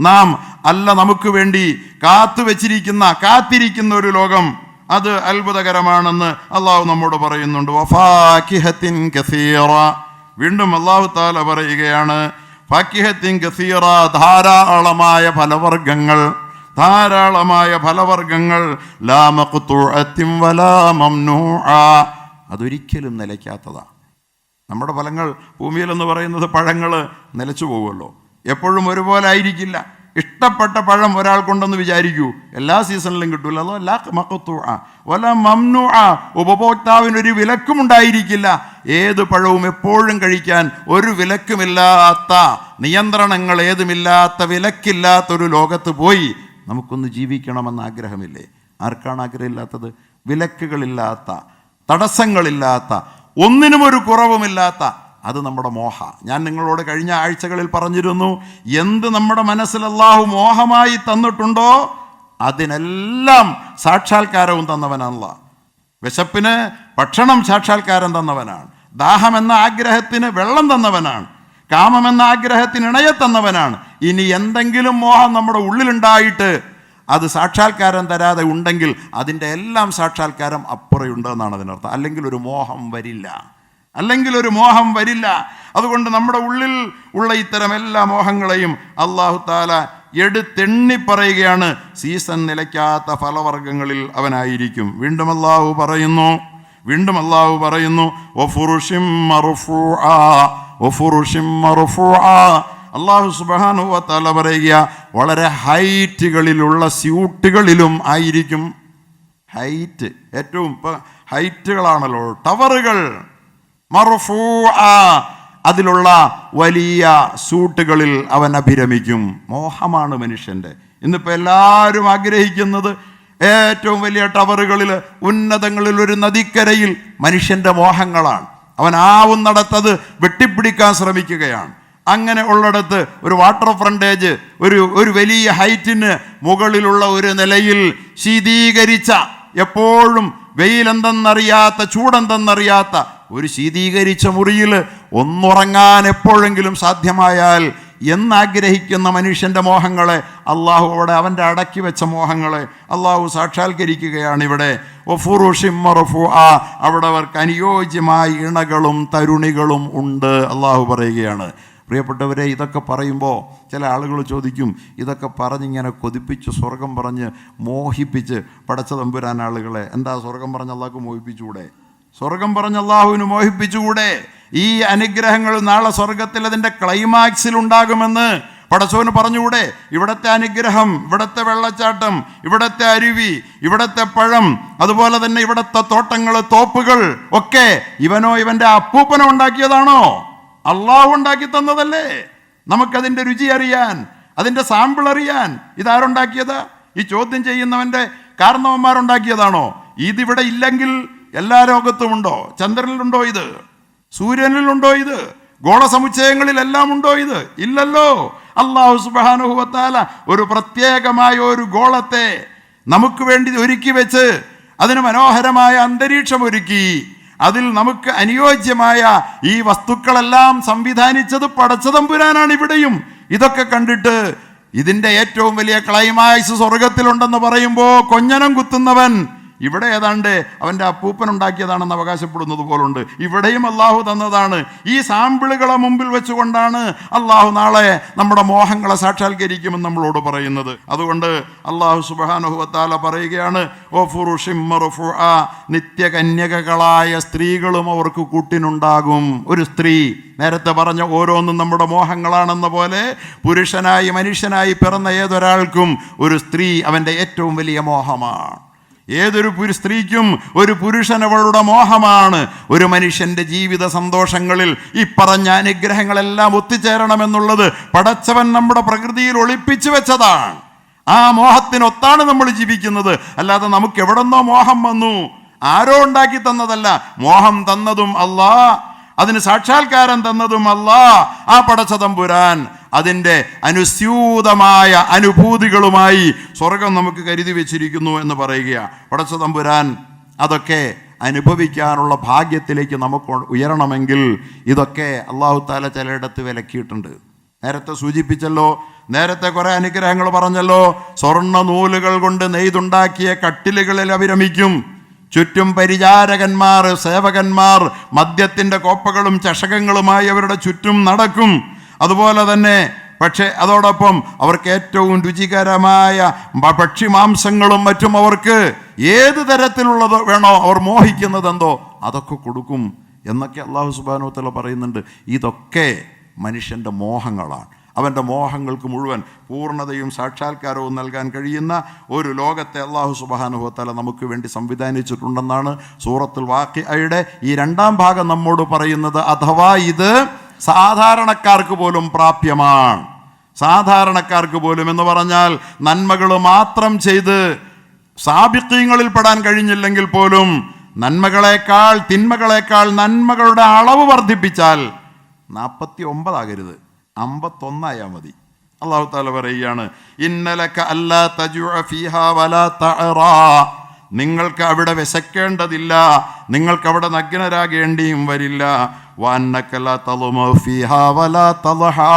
നാം? അല്ല, നമുക്ക് വേണ്ടി കാത്തിരിക്കുന്ന ഒരു ലോകം, അത് അത്ഭുതകരമാണെന്ന് അള്ളാഹു നമ്മോട് പറയുന്നുണ്ട്. വഫാകിഹത്തിൻ കസീറ, വീണ്ടും അള്ളാഹു തആല പറയുകയാണ്, ഫാക്കിഹത്തിൻ കസീറ, ധാരാളമായ ഫലവർഗ്ഗങ്ങൾ, ധാരാളമായ ഫലവർഗ്ഗങ്ങൾ, ലാ മഖ്തൂഅത്തിൻ വലാ മംനൂഅ, അതൊരിക്കലും നിലയ്ക്കാത്തതാണ്. നമ്മുടെ ഫലങ്ങൾ ഭൂമിയിലെന്ന് പറയുന്നത് പഴങ്ങൾ നിലച്ചു പോകുമല്ലോ, എപ്പോഴും ഒരുപോലെ ആയിരിക്കില്ല. ഇഷ്ടപ്പെട്ട പഴം ഒരാൾക്കുണ്ടെന്ന് വിചാരിക്കൂ, എല്ലാ സീസണിലും കിട്ടൂല. അതോ ലാ മഖ്തൂഅ വലാ മംനൂഅ, ഉപഭോക്താവിനൊരു വിലക്കും ഉണ്ടായിരിക്കില്ല. ഏത് പഴവും എപ്പോഴും കഴിക്കാൻ ഒരു വിലക്കുമില്ലാത്ത, നിയന്ത്രണങ്ങൾ ഏതുമില്ലാത്ത, വിലക്കില്ലാത്തൊരു ലോകത്ത് പോയി നമുക്കൊന്ന് ജീവിക്കണമെന്ന് ആഗ്രഹമില്ലേ? ആർക്കാണ് ആഗ്രഹമില്ലാത്തത്? വിലക്കുകളില്ലാത്ത, തടസ്സങ്ങളില്ലാത്ത, ഒന്നിനും ഒരു കുറവുമില്ലാത്ത, അത് നമ്മുടെ മോഹ. ഞാൻ നിങ്ങളോട് കഴിഞ്ഞ ആഴ്ചകളിൽ പറഞ്ഞിരുന്നു, എന്ത് നമ്മുടെ മനസ്സിൽ അല്ലാഹു മോഹമായി തന്നിട്ടുണ്ടോ അതിനെല്ലാം സാക്ഷാത്കാരവും തന്നവനാണല്ല. വിശപ്പിന് ഭക്ഷണം സാക്ഷാത്കാരം തന്നവനാണ്, ദാഹമെന്ന ആഗ്രഹത്തിന് വെള്ളം തന്നവനാണ്, കാമമെന്ന ആഗ്രഹത്തിന് ഇണയെ തന്നവനാണ്. ഇനി എന്തെങ്കിലും മോഹം നമ്മുടെ ഉള്ളിലുണ്ടായിട്ട് അത് സാക്ഷാത്കാരം തരാതെ ഉണ്ടെങ്കിൽ അതിൻ്റെ എല്ലാം സാക്ഷാത്കാരം അപ്പുറയുണ്ട് എന്നാണ് അതിനർത്ഥം. അല്ലെങ്കിൽ ഒരു മോഹം വരില്ല, അല്ലെങ്കിൽ ഒരു മോഹം വരില്ല. അതുകൊണ്ട് നമ്മുടെ ഉള്ളിൽ ഉള്ള ഇത്തരം എല്ലാ മോഹങ്ങളെയും അല്ലാഹു തആല എടുത്തെണ്ണി പറയുകയാണ്, സീസൺ നിലയ്ക്കാത്ത ഫലവർഗ്ഗങ്ങളിൽ അവനായിരിക്കും. വീണ്ടും അല്ലാഹു പറയുന്നു വഫുറുഷിം മർഫൂഅ, വഫുറുഷിം മർഫൂഅ. അല്ലാഹു സുബ്ഹാനഹു വ തആല പറയുക, വളരെ ഹൈറ്റുകളിലുള്ള സ്യൂട്ടുകളിലും ആയിരിക്കും. ഹൈറ്റ്, ഏറ്റവും ഇപ്പം ഹൈറ്റുകളാണല്ലോ, ടവറുകൾ. മർഫൂഅ, അതിലുള്ള വലിയ സൂട്ടുകളിൽ അവൻ അഭിരമിക്കും. മോഹമാണ് മനുഷ്യൻ്റെ. ഇന്നിപ്പോൾ എല്ലാവരും ആഗ്രഹിക്കുന്നത് ഏറ്റവും വലിയ ടവറുകളിൽ, ഉന്നതങ്ങളിൽ, ഒരു നദിക്കരയിൽ മനുഷ്യൻ്റെ മോഹങ്ങളാണ്. അവൻ ആവുന്നിടത്തത് വെട്ടിപ്പിടിക്കാൻ ശ്രമിക്കുകയാണ്. അങ്ങനെ ഉള്ളിടത്ത് ഒരു വാട്ടർ ഫ്രണ്ടേജ്, ഒരു വലിയ ഹൈറ്റിന് മുകളിലുള്ള ഒരു നിലയിൽ ശീതീകരിച്ച, എപ്പോഴും വെയിലെന്തെന്നറിയാത്ത, ചൂടെന്തെന്നറിയാത്ത ഒരു ശീതീകരിച്ച മുറിയിൽ ഒന്നുറങ്ങാൻ എപ്പോഴെങ്കിലും സാധ്യമായാൽ എന്നാഗ്രഹിക്കുന്ന മനുഷ്യൻ്റെ മോഹങ്ങളെ അള്ളാഹു അവിടെ അവൻ്റെ അടക്കി വെച്ച മോഹങ്ങളെ അള്ളാഹു സാക്ഷാത്കരിക്കുകയാണ് ഇവിടെ. വഫുറുഷിം മർഫൂഅ, അവിടെ അവർക്ക് അനുയോജ്യമായ ഇണകളും തരുണികളും ഉണ്ട് അള്ളാഹു പറയുകയാണ്. പ്രിയപ്പെട്ടവരെ, ഇതൊക്കെ പറയുമ്പോൾ ചില ആളുകൾ ചോദിക്കും, ഇതൊക്കെ പറഞ്ഞിങ്ങനെ കൊതിപ്പിച്ച് സ്വർഗം പറഞ്ഞ് മോഹിപ്പിച്ച് പടച്ച തമ്പുരാൻ ആളുകളെ, എന്താ സ്വർഗം പറഞ്ഞ് അള്ളാഹ്ക്ക് മോഹിപ്പിച്ചുകൂടെ? സ്വർഗം പറഞ്ഞ് അള്ളാഹുവിന് മോഹിപ്പിച്ചുകൂടെ? ഈ അനുഗ്രഹങ്ങൾ നാളെ സ്വർഗത്തിൽ അതിൻ്റെ ക്ലൈമാക്സിൽ ഉണ്ടാകുമെന്ന് പടച്ചവന് പറഞ്ഞുകൂടെ? ഇവിടുത്തെ അനുഗ്രഹം, ഇവിടുത്തെ വെള്ളച്ചാട്ടം, ഇവിടുത്തെ അരുവി, ഇവിടുത്തെ പഴം, അതുപോലെ തന്നെ ഇവിടുത്തെ തോട്ടങ്ങൾ, തോപ്പുകൾ ഒക്കെ ഇവനോ ഇവൻ്റെ അപ്പൂപ്പനോ ഉണ്ടാക്കിയതാണോ? അള്ളാഹു ഉണ്ടാക്കി തന്നതല്ലേ? നമുക്കതിൻ്റെ രുചി അറിയാൻ, അതിൻ്റെ സാമ്പിൾ അറിയാൻ ഇതാരുണ്ടാക്കിയത്? ഈ ചോദ്യം ചെയ്യുന്നവൻ്റെ കാരണവന്മാരുണ്ടാക്കിയതാണോ? ഇതിവിടെ ഇല്ലെങ്കിൽ എല്ലാ ലോകത്തുമുണ്ടോ? ചന്ദ്രനിലുണ്ടോ ഇത്? സൂര്യനിലുണ്ടോ ഇത്? ഗോളസമുച്ചയങ്ങളിലെല്ലാം ഉണ്ടോ ഇത്? ഇല്ലല്ലോ. അല്ലാഹു സുബ്ഹാനഹു വ തആല ഒരു പ്രത്യേകമായ ഒരു ഗോളത്തെ നമുക്ക് വേണ്ടി ഒരുക്കി വെച്ച് അതിന് മനോഹരമായ അന്തരീക്ഷം ഒരുക്കി അതിൽ നമുക്ക് അനുയോജ്യമായ ഈ വസ്തുക്കളെല്ലാം സംവിധാനിച്ചത് പടച്ച തമ്പുരാനാണ്. ഇവിടെയും ഇതൊക്കെ കണ്ടിട്ട് ഇതിൻ്റെ ഏറ്റവും വലിയ ക്ലൈമാക്സ് സ്വർഗത്തിലുണ്ടെന്ന് പറയുമ്പോൾ കൊഞ്ഞനം കുത്തുന്നവൻ ഇവിടെ ഏതാണ്ട് അവൻ്റെ അപ്പൂപ്പൻ ഉണ്ടാക്കിയതാണെന്ന് അവകാശപ്പെടുന്നത് പോലുണ്ട്. ഇവിടെയും അള്ളാഹു തന്നതാണ്. ഈ സാമ്പിളുകളെ മുമ്പിൽ വെച്ചുകൊണ്ടാണ് അള്ളാഹു നാളെ നമ്മുടെ മോഹങ്ങളെ സാക്ഷാത്കരിക്കുമെന്ന് നമ്മളോട് പറയുന്നത്. അതുകൊണ്ട് അള്ളാഹു സുബ്ഹാനഹു വ തആല പറയുകയാണ്, വഫുറുഷിം മർഫൂഅ, നിത്യകന്യകകളായ സ്ത്രീകളും അവർക്ക് കൂട്ടിനുണ്ടാകും. ഒരു സ്ത്രീ, നേരത്തെ പറഞ്ഞ ഓരോന്നും നമ്മുടെ മോഹങ്ങളാണെന്ന പോലെ പുരുഷനായി മനുഷ്യനായി പിറന്ന ഏതൊരാൾക്കും ഒരു സ്ത്രീ അവൻ്റെ ഏറ്റവും വലിയ മോഹമാണ്. ഏതൊരു സ്ത്രീക്കും ഒരു പുരുഷൻ അവളുടെ മോഹമാണ്. ഒരു മനുഷ്യൻ്റെ ജീവിത സന്തോഷങ്ങളിൽ ഈ പറഞ്ഞ അനുഗ്രഹങ്ങളെല്ലാം ഒത്തുചേരണമെന്നുള്ളത് പടച്ചവൻ നമ്മുടെ പ്രകൃതിയിൽ ഒളിപ്പിച്ചു വെച്ചതാണ്. ആ മോഹത്തിനൊത്താണ് നമ്മൾ ജീവിക്കുന്നത്. അല്ലാതെ നമുക്ക് എവിടെന്നോ മോഹം വന്നു, ആരോ ഉണ്ടാക്കി തന്നതല്ല. മോഹം തന്നതും അല്ലാഹ്, അതിന് സാക്ഷാത്കാരം തന്നതും അല്ലാഹ്, ആ പടച്ച തമ്പുരാൻ. അതിൻ്റെ അനുസ്യൂതമായ അനുഭൂതികളുമായി സ്വർഗം നമുക്ക് കരുതി വെച്ചിരിക്കുന്നു എന്ന് പറയുക. പടച്ച തമ്പുരാൻ അതൊക്കെ അനുഭവിക്കാനുള്ള ഭാഗ്യത്തിലേക്ക് നമുക്ക് ഉയരണമെങ്കിൽ ഇതൊക്കെ അല്ലാഹു തആല ചിലയിടത്ത് വിലക്കിയിട്ടുണ്ട്. നേരത്തെ സൂചിപ്പിച്ചല്ലോ, നേരത്തെ കുറെ അനുഗ്രഹങ്ങൾ പറഞ്ഞല്ലോ. സ്വർണ്ണ നൂലുകൾ കൊണ്ട് നെയ്തുണ്ടാക്കിയ കട്ടിലുകളിൽ അവിരമിക്കും. ചുറ്റും പരിചാരകന്മാർ, സേവകന്മാർ മദ്യത്തിൻ്റെ കോപ്പകളും ചഷകങ്ങളുമായി അവരുടെ ചുറ്റും നടക്കും. അതുപോലെ തന്നെ പക്ഷേ അതോടൊപ്പം അവർക്ക് ഏറ്റവും രുചികരമായ പക്ഷിമാംസങ്ങളും മറ്റും അവർക്ക് ഏത് തരത്തിലുള്ളത് വേണോ അവർ മോഹിക്കുന്നതെന്തോ അതൊക്കെ കൊടുക്കും എന്നൊക്കെ അള്ളാഹു സുബ്ഹാനഹു വ തആല പറയുന്നുണ്ട്. ഇതൊക്കെ മനുഷ്യൻ്റെ മോഹങ്ങളാണ്. അവൻ്റെ മോഹങ്ങൾക്ക് മുഴുവൻ പൂർണ്ണതയും സാക്ഷാത്കാരവും നൽകാൻ കഴിയുന്ന ഒരു ലോകത്തെ അള്ളാഹു സുബ്ഹാനഹു വ തആല നമുക്ക് വേണ്ടി സംവിധാനിച്ചിട്ടുണ്ടെന്നാണ് സൂറത്തുൽ വാഖിഅയുടെ ഈ 2-ാം ഭാഗം നമ്മോട് പറയുന്നത്. അഥവാ ഇത് സാധാരണക്കാർക്ക് പോലും പ്രാപ്യമാണ്. സാധാരണക്കാർക്ക് പോലും എന്ന് പറഞ്ഞാൽ നന്മകൾ മാത്രം ചെയ്ത് സാബിഖീങ്ങളിൽ പെടാൻ കഴിഞ്ഞില്ലെങ്കിൽ പോലും നന്മകളേക്കാൾ തിന്മകളേക്കാൾ നന്മകളുടെ അളവ് വർദ്ധിപ്പിച്ചാൽ 49 ആകരുത്, 51 ആയാൽ മതി. അല്ലാഹു തആല പറയുകയാണ്, ഇന്നലക അല്ലാ തജുഅ ഫീഹാ വലാ തഅറാ, നിങ്ങൾക്ക് അവിടെ വിശക്കേണ്ടതില്ല, നിങ്ങൾക്ക് അവിടെ നഗ്നരാകേണ്ടിയും വരില്ല. വഅന്നക ലാ തളമു ഫീഹാ വലാ തളഹാ,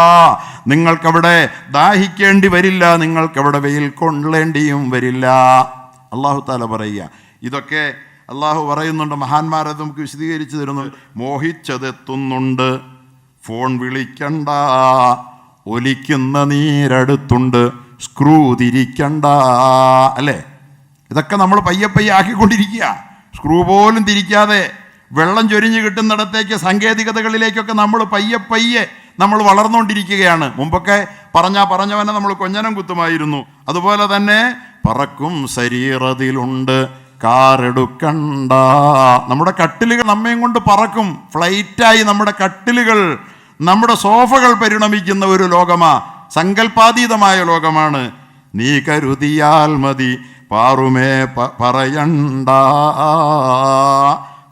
നിങ്ങൾക്കവിടെ ദാഹിക്കേണ്ടി വരില്ല, നിങ്ങൾക്കവിടെ വെയിൽ കൊള്ളേണ്ടിയും വരില്ല. അല്ലാഹു തആല പറയുക. ഇതൊക്കെ അള്ളാഹു പറയുന്നുണ്ട്, മഹാന്മാരത് നമുക്ക് വിശദീകരിച്ചു തരുന്നുണ്ട്. മോഹിച്ചതെത്തുന്നുണ്ട്, ഫോൺ വിളിക്കണ്ട, ഒലിക്കുന്ന നീരടുത്തുണ്ട്, സ്ക്രൂ തിരിക്കണ്ട, അല്ലേ? ഇതൊക്കെ നമ്മൾ പയ്യെ പയ്യെ ആക്കിക്കൊണ്ടിരിക്കുക. സ്ക്രൂ പോലും തിരിക്കാതെ വെള്ളം ചൊരിഞ്ഞ് കിട്ടുന്നിടത്തേക്ക് സാങ്കേതികതകളിലേക്കൊക്കെ നമ്മൾ പയ്യെ പയ്യെ നമ്മൾ വളർന്നുകൊണ്ടിരിക്കുകയാണ്. മുമ്പൊക്കെ പറഞ്ഞവനെ നമ്മൾ കൊഞ്ഞനം കുത്തുമായിരുന്നു. അതുപോലെ തന്നെ പറക്കും ശരീരത്തിലുണ്ട്, കാറെടുക്കണ്ട. നമ്മുടെ കട്ടിലുകൾ നമ്മയും കൊണ്ട് പറക്കും. ഫ്ലൈറ്റായി നമ്മുടെ കട്ടിലുകൾ, നമ്മുടെ സോഫകൾ പരിണമിക്കുന്ന ഒരു ലോകമാ, സങ്കല്പാതീതമായ ലോകമാണ്. നീ കരുതിയാൽ മതി, പാറുമേ പറയണ്ട.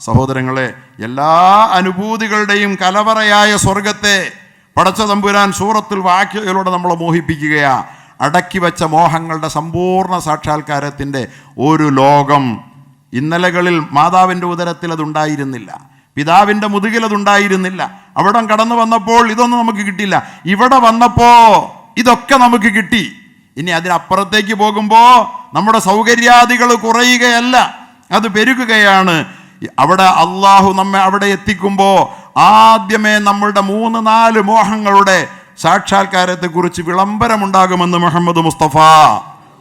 സഹോദരങ്ങളെ, എല്ലാ അനുഭൂതികളുടെയും കലവറയായ സ്വർഗത്തെ പടച്ച തമ്പുരാൻ സൂറത്തുൽ വാഖിഅയിലൂടെ നമ്മളെ മോഹിപ്പിക്കുകയാ. അടക്കി വെച്ച മോഹങ്ങളുടെ സമ്പൂർണ്ണ സാക്ഷാത്കാരത്തിൻ്റെ ഒരു ലോകം. ഇന്നലകളിൽ മാതാവിൻ്റെ ഉദരത്തിൽ അതുണ്ടായിരുന്നില്ല, പിതാവിൻ്റെ മുതുകിൽ അതുണ്ടായിരുന്നില്ല. അവിടെ കടന്നു വന്നപ്പോൾ ഇതൊന്നും നമുക്ക് കിട്ടില്ല. ഇവിടെ വന്നപ്പോൾ ഇതൊക്കെ നമുക്ക് കിട്ടി. ഇനി അതിനപ്പുറത്തേക്ക് പോകുമ്പോൾ നമ്മുടെ സൗകര്യാദികൾ കുറയുകയല്ല, അത് പെരുകുകയാണ്. അവിടെ അള്ളാഹു നമ്മെ അവിടെ എത്തിക്കുമ്പോൾ ആദ്യമേ നമ്മളുടെ 3-4 മോഹങ്ങളുടെ സാക്ഷാത്കാരത്തെക്കുറിച്ച് വിളംബരമുണ്ടാകുമെന്ന് മുഹമ്മദ് മുസ്തഫ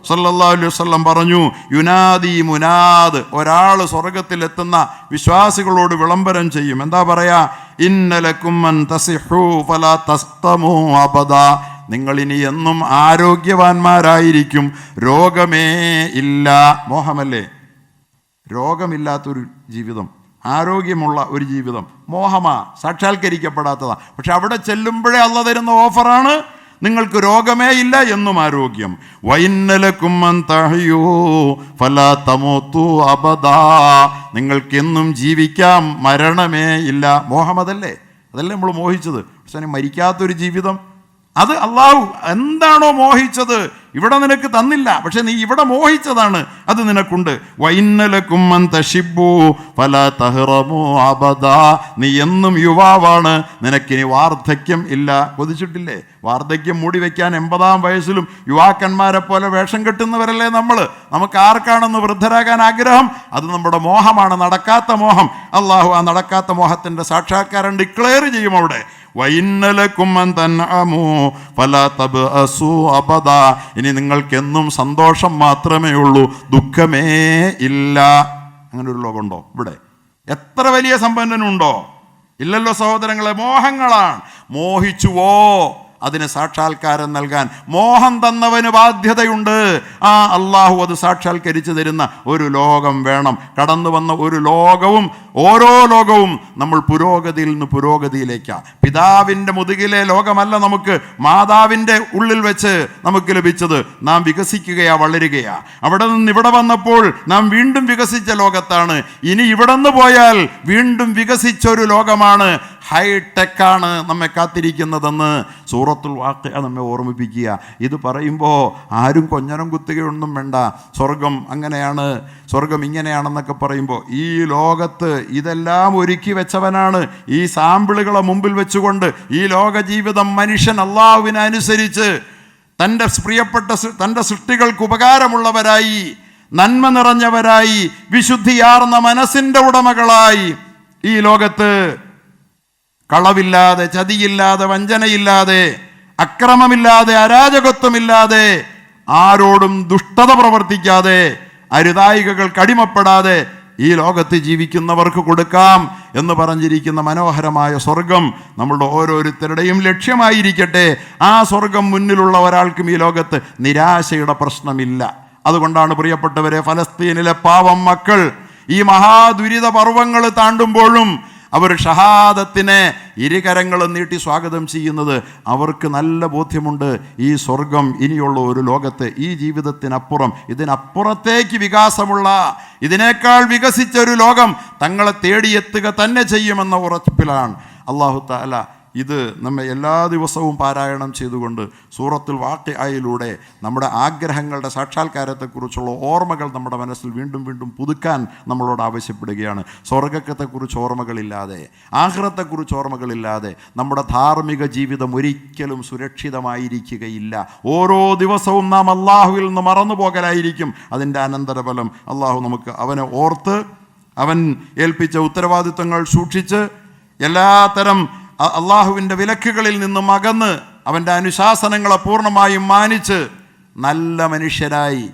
സല്ലല്ലാഹു അലൈഹി വസല്ലം പറഞ്ഞു. യുനാദി മുനാദ്, ഒരാൾ സ്വർഗത്തിലെത്തുന്ന വിശ്വാസികളോട് വിളംബരം ചെയ്യും. എന്താ പറയാ? ഇന്നലക്കും അൻ തസിഹു ഫലാ തസ്തമു അബദാ, നിങ്ങൾ ഇനി എന്നും ആരോഗ്യവാന്മാരായിരിക്കും, രോഗമേ ഇല്ല. മോഹമല്ലേ? രോഗമില്ലാത്തൊരു ജീവിതം, ആരോഗ്യമുള്ള ഒരു ജീവിതം മോഹമാ, സാക്ഷാത്കരിക്കപ്പെടാത്തതാ. പക്ഷെ അവിടെ ചെല്ലുമ്പോഴേ അള്ളാഹ് തരുന്ന ഓഫറാണ്, നിങ്ങൾക്ക് രോഗമേ ഇല്ല എന്നും ആരോഗ്യം. വഇന്നലകും അൻ തഹയൂ ഫലാ തമൂതു അബദാ, നിങ്ങൾക്കെന്നും ജീവിക്കാം, മരണമേ ഇല്ല. മോഹം അതല്ലേ? അതല്ലേ നമ്മൾ മോഹിച്ചത്? പക്ഷേ മരിക്കാത്തൊരു ജീവിതം, അത് അള്ളാഹു എന്താണോ മോഹിച്ചത് ഇവിടെ നിനക്ക് തന്നില്ല, പക്ഷെ നീ ഇവിടെ മോഹിച്ചതാണ്, അത് നിനക്കുണ്ട്. വഇന്നലകും അൻ തശിബ്ബു ഫലാ തഹറമു അബദാ, നീ എന്നും യുവാവാണ്, നിനക്കിനി വാർദ്ധക്യം ഇല്ല. കൊതിച്ചിട്ടില്ലേ? വാർദ്ധക്യം മൂടി വയ്ക്കാൻ 80-ാം വയസ്സിലും യുവാക്കന്മാരെ പോലെ വേഷം കെട്ടുന്നവരല്ലേ നമ്മൾ? നമുക്ക് ആർക്കാണെന്ന് വൃദ്ധരാകാൻ ആഗ്രഹം? അത് നമ്മുടെ മോഹമാണ്, നടക്കാത്ത മോഹം. അള്ളാഹു ആ നടക്കാത്ത മോഹത്തിൻ്റെ സാക്ഷാത്കാരം ഡിക്ലെയർ ചെയ്യും അവിടെ. വഇന്നലകും അൻ തൻഅമു ഫലാ തബ്അസു അബദാ, ഇനി നിങ്ങൾക്കെന്നും സന്തോഷം മാത്രമേ ഉള്ളൂ, ദുഃഖമേ ഇല്ല. അങ്ങനെ ഒരു ലോകമുണ്ടോ ഇവിടെ? എത്ര വലിയ സമ്പന്നനുണ്ടോ? ഇല്ലല്ലോ സഹോദരങ്ങളെ. മോഹങ്ങളാണ്. മോഹിച്ചുവോ അതിന് സാക്ഷാത്കാരം നൽകാൻ മോഹം തന്നവന് ബാധ്യതയുണ്ട്. ആ അള്ളാഹു അത് സാക്ഷാത്കരിച്ചു തരുന്ന ഒരു ലോകം വേണം. കടന്നു വന്ന ഒരു ലോകവും ഓരോ ലോകവും നമ്മൾ പുരോഗതിയിൽ നിന്ന് പുരോഗതിയിലേക്കാണ്. പിതാവിൻ്റെ മുതുകിലെ ലോകമല്ല നമുക്ക് മാതാവിൻ്റെ ഉള്ളിൽ വെച്ച് നമുക്ക് ലഭിച്ചത്. നാം വികസിക്കുകയാ, വളരുകയാ. അവിടെ നിന്ന് ഇവിടെ വന്നപ്പോൾ നാം വീണ്ടും വികസിച്ച ലോകത്താണ്. ഇനി ഇവിടെ നിന്ന് പോയാൽ വീണ്ടും വികസിച്ചൊരു ലോകമാണ്, ഹൈടെക്കാണ് നമ്മെ കാത്തിരിക്കുന്നതെന്ന് സൂറത്തുൽ വാഖിഅ നമ്മെ ഓർമ്മിപ്പിക്കുക. ഇത് പറയുമ്പോൾ ആരും കൊഞ്ഞനം കുത്തുകയൊന്നും വേണ്ട. സ്വർഗം അങ്ങനെയാണ്, സ്വർഗം ഇങ്ങനെയാണെന്നൊക്കെ പറയുമ്പോൾ ഈ ലോകത്ത് ഇതെല്ലാം ഒരുക്കി വെച്ചവനാണ്. ഈ സാമ്പിളുകളെ മുമ്പിൽ വെച്ചുകൊണ്ട് ഈ ലോക ജീവിതം മനുഷ്യൻ അള്ളാഹുവിനനുസരിച്ച് തൻ്റെ സൃഷ്ടികൾക്ക് ഉപകാരമുള്ളവരായി, നന്മ നിറഞ്ഞവരായി, വിശുദ്ധിയാർന്ന മനസ്സിൻ്റെ ഉടമകളായി ഈ ലോകത്ത് കളവില്ലാതെ, ചതിയില്ലാതെ, വഞ്ചനയില്ലാതെ, അക്രമമില്ലാതെ, അരാജകത്വമില്ലാതെ, ആരോടും ദുഷ്ടത പ്രവർത്തിക്കാതെ, അരുതായികകൾക്ക് അടിമപ്പെടാതെ ഈ ലോകത്ത് ജീവിക്കുന്നവർക്ക് കൊടുക്കാം എന്ന് പറഞ്ഞിരിക്കുന്ന മനോഹരമായ സ്വർഗം നമ്മളുടെ ഓരോരുത്തരുടെയും ലക്ഷ്യമായിരിക്കട്ടെ. ആ സ്വർഗം മുന്നിലുള്ള ഒരാൾക്കും ഈ ലോകത്ത് നിരാശയുടെ പ്രശ്നമില്ല. അതുകൊണ്ടാണ് പ്രിയപ്പെട്ടവരെ, ഫലസ്തീനിലെ പാവം മക്കൾ ഈ മഹാദുരിത പർവ്വങ്ങൾ താണ്ടുമ്പോഴും അവർ ഷഹാദത്തിനെ ഇരുകരങ്ങളും നീട്ടി സ്വാഗതം ചെയ്യുന്നത്. അവർക്ക് നല്ല ബോധ്യമുണ്ട്, ഈ സ്വർഗം ഇനിയുള്ള ഒരു ലോകത്ത്, ഈ ജീവിതത്തിനപ്പുറം, ഇതിനപ്പുറത്തേക്ക് വികാസമുള്ള, ഇതിനേക്കാൾ വികസിച്ച ഒരു ലോകം തങ്ങളെ തേടിയെത്തുക തന്നെ ചെയ്യുമെന്ന ഉറപ്പിലാണ്. അല്ലാഹു തആല ഇത് നമ്മെ എല്ലാ ദിവസവും പാരായണം ചെയ്തുകൊണ്ട് സൂറത്തുൽ വാഖിഅയിലൂടെ നമ്മുടെ ആഗ്രഹങ്ങളുടെ സാക്ഷാത്കാരത്തെക്കുറിച്ചുള്ള ഓർമ്മകൾ നമ്മുടെ മനസ്സിൽ വീണ്ടും വീണ്ടും പുതുക്കാൻ നമ്മളോട് ആവശ്യപ്പെടുകയാണ്. സ്വർഗത്തെക്കുറിച്ച് ഓർമ്മകളില്ലാതെ, ആഖിറത്തെക്കുറിച്ച് ഓർമ്മകളില്ലാതെ നമ്മുടെ ധാർമ്മിക ജീവിതം ഒരിക്കലും സുരക്ഷിതമായിരിക്കുകയില്ല. ഓരോ ദിവസവും നാം അള്ളാഹുവിൽ നിന്ന് മറന്നു പോകലായിരിക്കും അതിൻ്റെ അനന്തരഫലം. അള്ളാഹു നമുക്ക് അവനെ ഓർത്ത്, അവൻ ഏൽപ്പിച്ച ഉത്തരവാദിത്വങ്ങൾ സൂക്ഷിച്ച്, എല്ലാത്തരം അള്ളാഹുവിൻ്റെ വിലക്കുകളിൽ നിന്നും അകന്ന് അവൻ്റെ അനുശാസനങ്ങളെ പൂർണ്ണമായും മാനിച്ച് നല്ല മനുഷ്യരായി,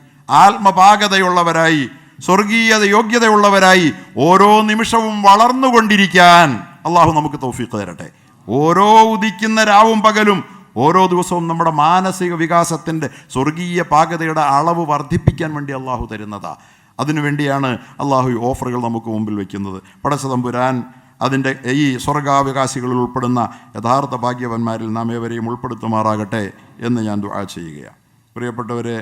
ആത്മപാകതയുള്ളവരായി, സ്വർഗീയത യോഗ്യതയുള്ളവരായി ഓരോ നിമിഷവും വളർന്നുകൊണ്ടിരിക്കാൻ അള്ളാഹു നമുക്ക് തൗഫീഖ് തരട്ടെ. ഓരോ ഉദിക്കുന്ന രാവും പകലും ഓരോ ദിവസവും നമ്മുടെ മാനസിക വികാസത്തിൻ്റെ സ്വർഗീയ പാകതയുടെ അളവ് വർദ്ധിപ്പിക്കാൻ വേണ്ടി അള്ളാഹു തരുന്നതാണ്. അതിനുവേണ്ടിയാണ് അള്ളാഹു ഈ ഓഫറുകൾ നമുക്ക് മുമ്പിൽ വയ്ക്കുന്നത്. പടച്ചതമ്പുരാൻ അതിൻ്റെ ഈ സ്വർഗാവകാശികളിൽ ഉൾപ്പെടുന്ന യഥാർത്ഥ ഭാഗ്യവന്മാരിൽ നാം ഏവരെയും ഉൾപ്പെടുത്തുമാറാകട്ടെ എന്ന് ഞാൻ ദുആ ചെയ്യുകയാണ്. പ്രിയപ്പെട്ടവരെ,